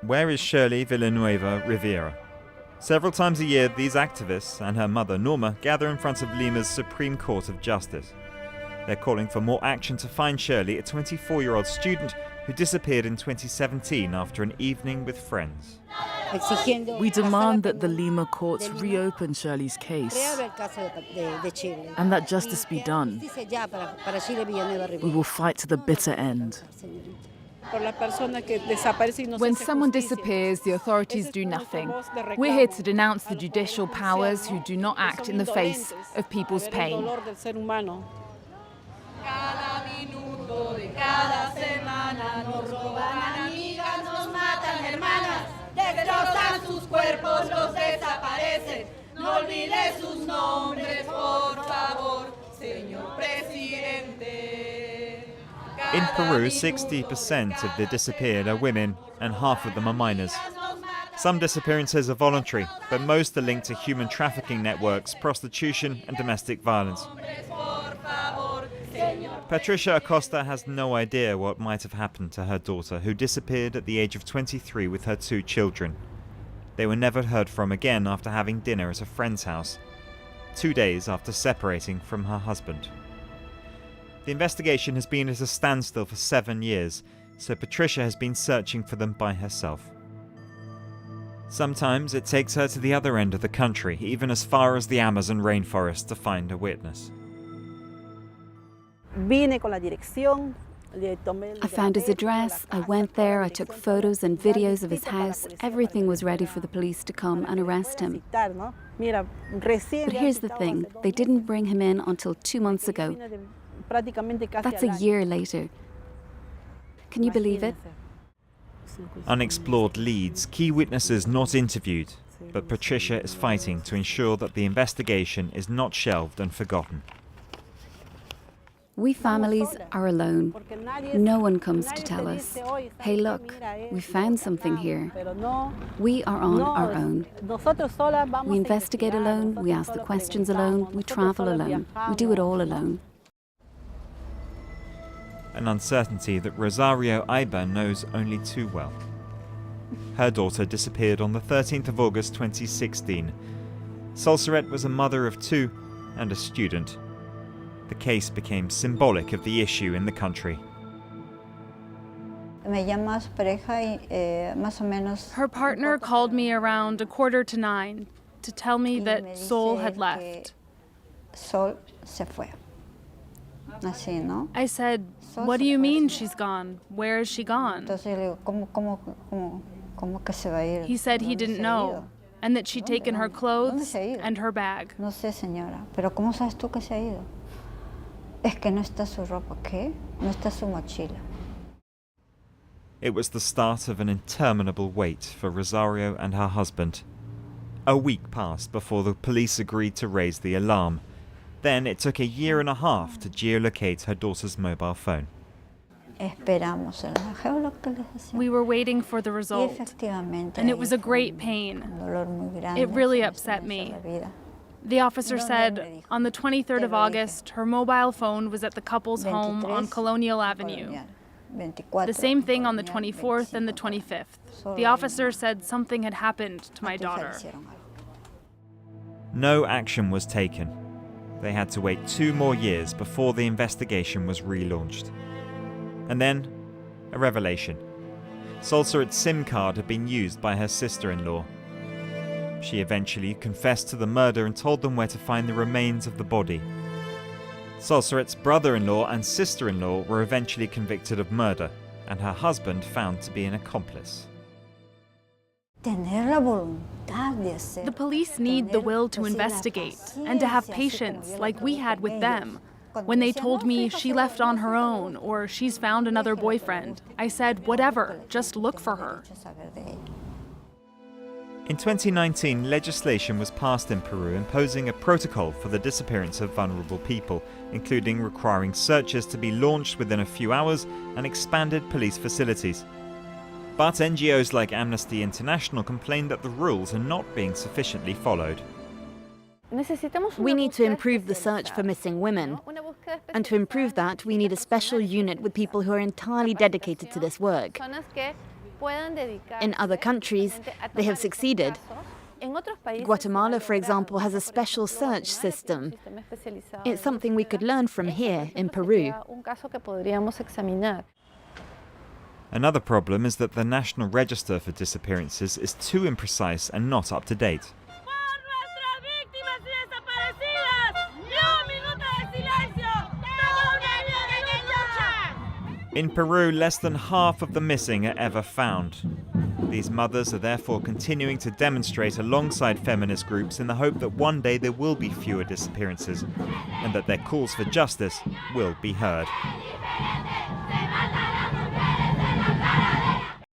Where is Shirley Villanueva Rivera? Several times a year, these activists and her mother, Norma, gather in front of Lima's Supreme Court of Justice. They're calling for more action to find Shirley, a 24-year-old student who disappeared in 2017 after an evening with friends. We demand that the Lima courts reopen Shirley's case and that justice be done. We will fight to the bitter end. When someone disappears, the authorities do nothing. We're here to denounce the judicial powers who do not act in the face of people's pain. In Peru, 60% of the disappeared are women, and half of them are minors. Some disappearances are voluntary, but most are linked to human trafficking networks, prostitution and domestic violence. Patricia Acosta has no idea what might have happened to her daughter, who disappeared at the age of 23 with her 2 children. They were never heard from again after having dinner at a friend's house, 2 days after separating from her husband. The investigation has been at a standstill for 7 years, so Patricia has been searching for them by herself. Sometimes it takes her to the other end of the country, even as far as the Amazon rainforest, to find a witness. I found his address, I went there, I took photos and videos of his house. Everything was ready for the police to come and arrest him. But here's the thing, they didn't bring him in until 2 months ago. That's a year later. Can you believe it? Unexplored leads, key witnesses not interviewed, but Patricia is fighting to ensure that the investigation is not shelved and forgotten. We families are alone. No one comes to tell us, hey look, we found something here. We are on our own. We investigate alone, we ask the questions alone, we travel alone, we do it all alone. An uncertainty that Rosario Aybar knows only too well. Her daughter disappeared on the 13th of August 2016. Solsiret was a mother of 2 and a student. The case became symbolic of the issue in the country. Her partner called me around 9:15 to tell me that Sol had left. I said, what do you mean she's gone? Where is she gone? He said he didn't know, and that she'd taken her clothes and her bag. It was the start of an interminable wait for Rosario and her husband. A week passed before the police agreed to raise the alarm. Then it took a year and a half to geolocate her daughter's mobile phone. We were waiting for the result, and it was a great pain. It really upset me. The officer said on the 23rd of August, her mobile phone was at the couple's home on Colonial Avenue. The same thing on the 24th and the 25th. The officer said something had happened to my daughter. No action was taken. They had to wait 2 more years before the investigation was relaunched. And then, a revelation. Solsiret's SIM card had been used by her sister-in-law. She eventually confessed to the murder and told them where to find the remains of the body. Solsiret's brother-in-law and sister-in-law were eventually convicted of murder, and her husband found to be an accomplice. The police need the will to investigate and to have patience like we had with them. When they told me she left on her own or she's found another boyfriend, I said, whatever, just look for her. In 2019, legislation was passed in Peru imposing a protocol for the disappearance of vulnerable people, including requiring searches to be launched within a few hours and expanded police facilities. But NGOs like Amnesty International complain that the rules are not being sufficiently followed. We need to improve the search for missing women. And to improve that, we need a special unit with people who are entirely dedicated to this work. In other countries, they have succeeded. Guatemala, for example, has a special search system. It's something we could learn from here in Peru. Another problem is that the National Register for Disappearances is too imprecise and not up to date. In Peru, less than half of the missing are ever found. These mothers are therefore continuing to demonstrate alongside feminist groups in the hope that one day there will be fewer disappearances and that their calls for justice will be heard.